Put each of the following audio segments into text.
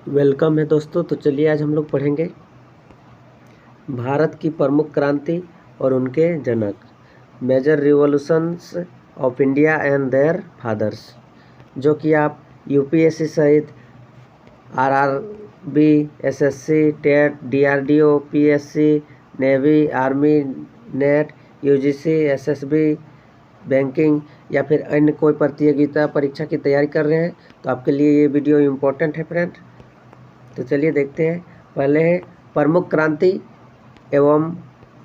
Welcome है दोस्तों। तो चलिए आज हम लोग पढ़ेंगे भारत की प्रमुख क्रांति और उनके जनक, major revolutions of India and their fathers, जो कि आप यूपीएससी सहित RRB, SSC, TET, DRDO, PSC, navy, army, NET, UGC, SSB, banking या फिर अन्य कोई प्रतियोगिता परीक्षा की तैयारी कर रहे हैं तो आपके लिए ये वीडियो इम्पोर्टेंट है फ्रेंड। तो चलिए देखते हैं। पहले है प्रमुख क्रांति एवं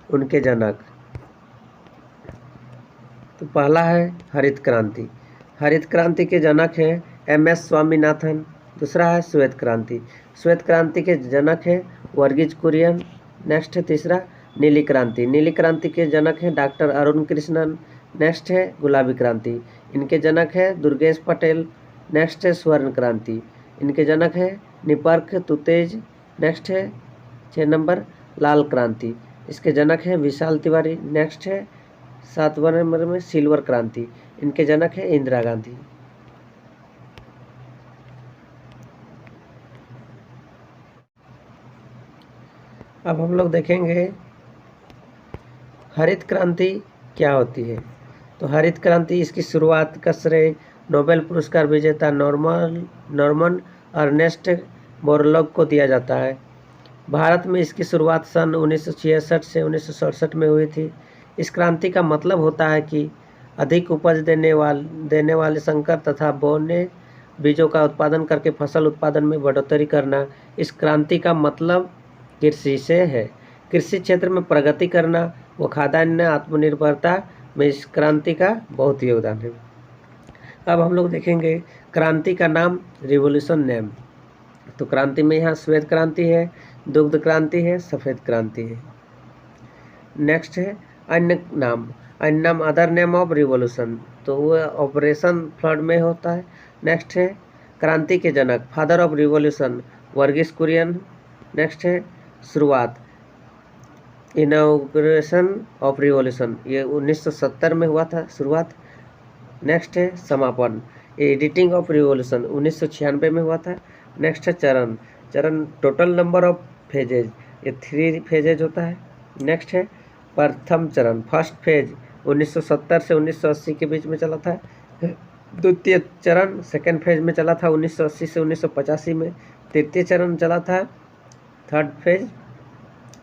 उनके जनक। तो पहला है हरित क्रांति। हरित क्रांति के जनक हैं एमएस स्वामीनाथन। दूसरा है श्वेत क्रांति। श्वेत क्रांति के जनक हैं वर्गीज कुरियन। नेक्स्ट है तीसरा नीली क्रांति। नीली क्रांति के जनक हैं डॉक्टर अरुण कृष्णन। नेक्स्ट है गुलाबी क्रांति, इनके जनक है दुर्गेश पटेल। नेक्स्ट है स्वर्ण क्रांति, इनके जनक है निपर्क तुतेज। नेक्स्ट है 6 नंबर लाल क्रांति, इसके जनक है विशाल तिवारी। नेक्स्ट है 7वां नंबर में सिल्वर क्रांति, इनके जनक है इंदिरा गांधी। अब हम लोग देखेंगे हरित क्रांति क्या होती है। तो हरित क्रांति, इसकी शुरुआत का श्रेय नोबेल पुरस्कार विजेता नॉर्मन अर्नेस्ट बोरलॉग को दिया जाता है। भारत में इसकी शुरुआत सन 1966 से 1967 में हुई थी। इस क्रांति का मतलब होता है कि अधिक उपज देने वाले संकर तथा बोने बीजों का उत्पादन करके फसल उत्पादन में बढ़ोतरी करना। इस क्रांति का मतलब कृषि से है। कृषि क्षेत्र में प्रगति करना व खाद्यान्न आत्मनिर्भरता में इस क्रांति का बहुत योगदान है। अब हम लोग देखेंगे क्रांति का नाम, रिवॉल्यूशन नेम। तो क्रांति में यहाँ श्वेत क्रांति है, दुग्ध क्रांति है, सफ़ेद क्रांति है। नेक्स्ट है अन्य नाम अदर नेम ऑफ रिवॉल्यूशन, तो वो ऑपरेशन फ्लड में होता है। नेक्स्ट है क्रांति के जनक, father of revolution, Verghese Kurien. Next है शुरुआत, इनॉग्रेशन ऑफ रिवॉल्यूशन, ये 1970 में हुआ था शुरुआत। नेक्स्ट है समापन, एडिटिंग ऑफ रिवॉल्यूशन, 1996 में हुआ था। नेक्स्ट है चरण, टोटल नंबर ऑफ फेजेज, ये 3 फेजेज होता है। नेक्स्ट है प्रथम चरण, फर्स्ट फेज 1970 से 1980 के बीच में चला था। द्वितीय चरण सेकेंड फेज में चला था 1980 से 1985 में। तृतीय चरण चला था थर्ड फेज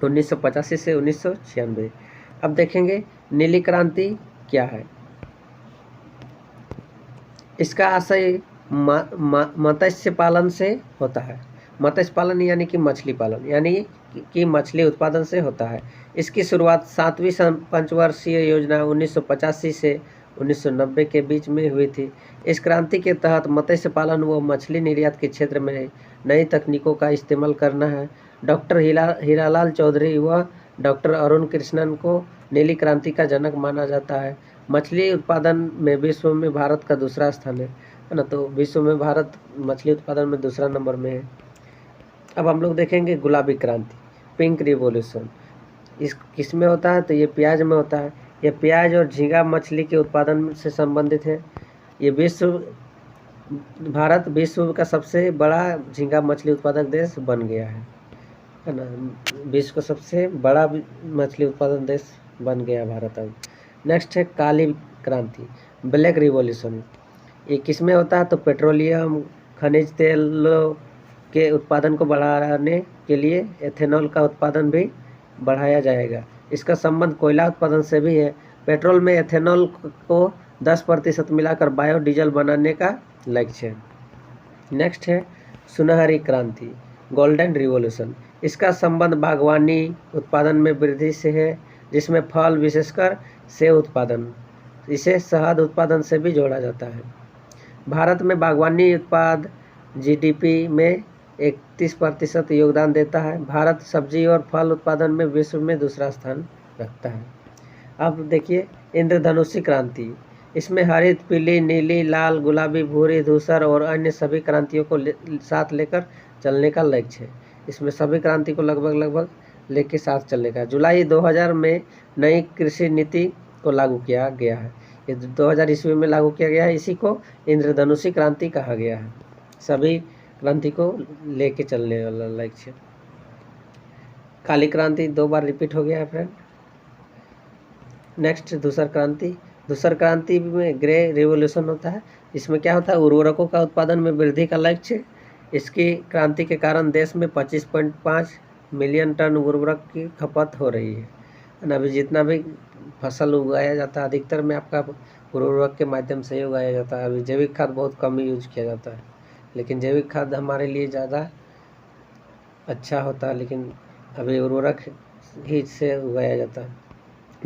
1985 से 1996। अब देखेंगे नीली क्रांति क्या है। इसका आशय मत्स्य पालन से होता है। मत्स्य पालन यानी कि मछली पालन, यानी कि मछली उत्पादन से होता है। इसकी शुरुआत 7वीं पंचवर्षीय योजना 1985 से 1990 के बीच में हुई थी। इस क्रांति के तहत मत्स्य पालन व मछली निर्यात के क्षेत्र में नई तकनीकों का इस्तेमाल करना है। डॉक्टर हीरालाल चौधरी व डॉक्टर अरुण कृष्णन को नीली क्रांति का जनक माना जाता है। मछली उत्पादन में विश्व में भारत का दूसरा स्थान है ना। तो विश्व में भारत मछली उत्पादन में दूसरा नंबर में है। अब हम लोग देखेंगे गुलाबी क्रांति, पिंक रिवॉल्यूशन। इस किस में होता है, तो ये प्याज में होता है। ये प्याज और झींगा मछली के उत्पादन से संबंधित है। ये भारत विश्व का सबसे बड़ा झींगा मछली उत्पादक देश बन गया है ना। विश्व का सबसे बड़ा मछली उत्पादन देश बन गया भारत अब। नेक्स्ट है काली क्रांति, ब्लैक रिवॉल्यूशन। ये किस में होता है, तो पेट्रोलियम, खनिज तेलों के उत्पादन को बढ़ाने के लिए एथेनॉल का उत्पादन भी बढ़ाया जाएगा। इसका संबंध कोयला उत्पादन से भी है। पेट्रोल में एथेनॉल को 10% मिलाकर बायोडीजल बनाने का लक्ष्य है। नेक्स्ट है सुनहरी क्रांति, गोल्डन रिवॉल्यूशन। इसका संबंध बागवानी उत्पादन में वृद्धि से है, जिसमें फल विशेषकर सेब उत्पादन, इसे शहद उत्पादन से भी जोड़ा जाता है। भारत में बागवानी उत्पाद जीडीपी में 31% योगदान देता है। भारत सब्जी और फल उत्पादन में विश्व में दूसरा स्थान रखता है। अब देखिए इंद्रधनुषी क्रांति, इसमें हरित, पीली, नीली, लाल, गुलाबी, भूरी, धूसर और अन्य सभी क्रांतियों को साथ लेकर चलने का लक्ष्य है। इसमें सभी क्रांति को लगभग लेके साथ चलने का। जुलाई 2000 में नई कृषि नीति को लागू किया गया है। ये 2000 ईस्वी में लागू किया गया है। इसी को इंद्रधनुषी क्रांति कहा गया है। सभी क्रांति को लेके चलने वाला लक्ष्य। काली क्रांति 2 बार रिपीट हो गया है फ्रेंड। नेक्स्ट धूसर क्रांति। धूसर क्रांति में ग्रे रिवोल्यूशन होता है। इसमें क्या होता है, उर्वरकों का उत्पादन में वृद्धि का लक्ष्य। इसकी क्रांति के कारण देश में 25.5 मिलियन टन उर्वरक की खपत हो रही है। अभी जितना भी फसल उगाया जाता है अधिकतर में आपका उर्वरक के माध्यम से ही उगाया जाता है। अभी जैविक खाद बहुत कम ही यूज किया जाता है, लेकिन जैविक खाद हमारे लिए ज़्यादा अच्छा होता है, लेकिन अभी उर्वरक ही से उगाया जाता है।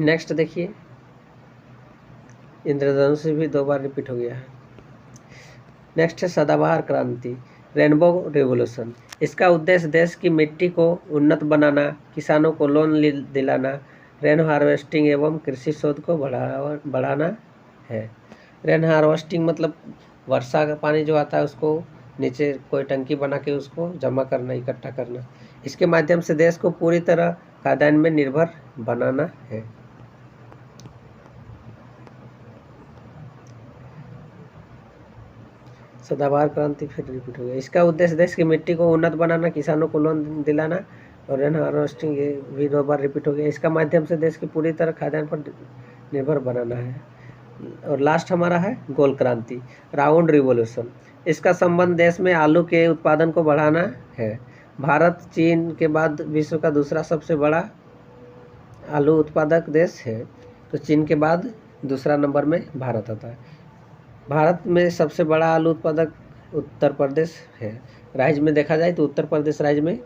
नेक्स्ट देखिए, इंद्रधनुष भी 2 बार रिपीट हो गया है। नेक्स्ट है सदाबहार क्रांति, रेनबो रेवोल्यूशन। इसका उद्देश्य देश की मिट्टी को उन्नत बनाना, किसानों को लोन दिलाना, रेन हार्वेस्टिंग एवं कृषि शोध को बढ़ाना है। रेन हार्वेस्टिंग मतलब वर्षा का पानी जो आता है उसको नीचे कोई टंकी बना के उसको जमा करना, इकट्ठा करना। इसके माध्यम से देश को पूरी तरह खाद्यान्न में निर्भर बनाना है। सदाबहार क्रांति फिर रिपीट हो गया। इसका उद्देश्य देश की मिट्टी को उन्नत बनाना, किसानों को लोन दिलाना और रेन हार्वेस्टिंग, ये भी 2 बार रिपीट हो गया। इसका माध्यम से देश की पूरी तरह खाद्यान्न पर निर्भर बनाना है। और लास्ट हमारा है गोल क्रांति, राउंड रिवोल्यूशन। इसका संबंध देश में आलू के उत्पादन को बढ़ाना है। भारत चीन के बाद विश्व का दूसरा सबसे बड़ा आलू उत्पादक देश है, तो चीन के बाद दूसरा नंबर में भारत आता है। भारत में सबसे बड़ा आलू उत्पादक उत्तर प्रदेश है। राज्य में देखा जाए तो उत्तर प्रदेश राज्य में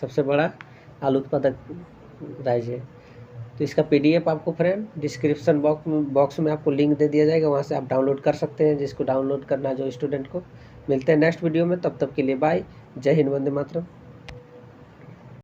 सबसे बड़ा आलू उत्पादक राज्य है। तो इसका PDF आपको फ्रेंड डिस्क्रिप्शन बॉक्स में आपको लिंक दे दिया जाएगा, वहाँ से आप डाउनलोड कर सकते हैं, जिसको डाउनलोड करना है जो स्टूडेंट को। मिलते हैं नेक्स्ट वीडियो में, तब तक के लिए बाय। जय हिंद, वंदे मातरम।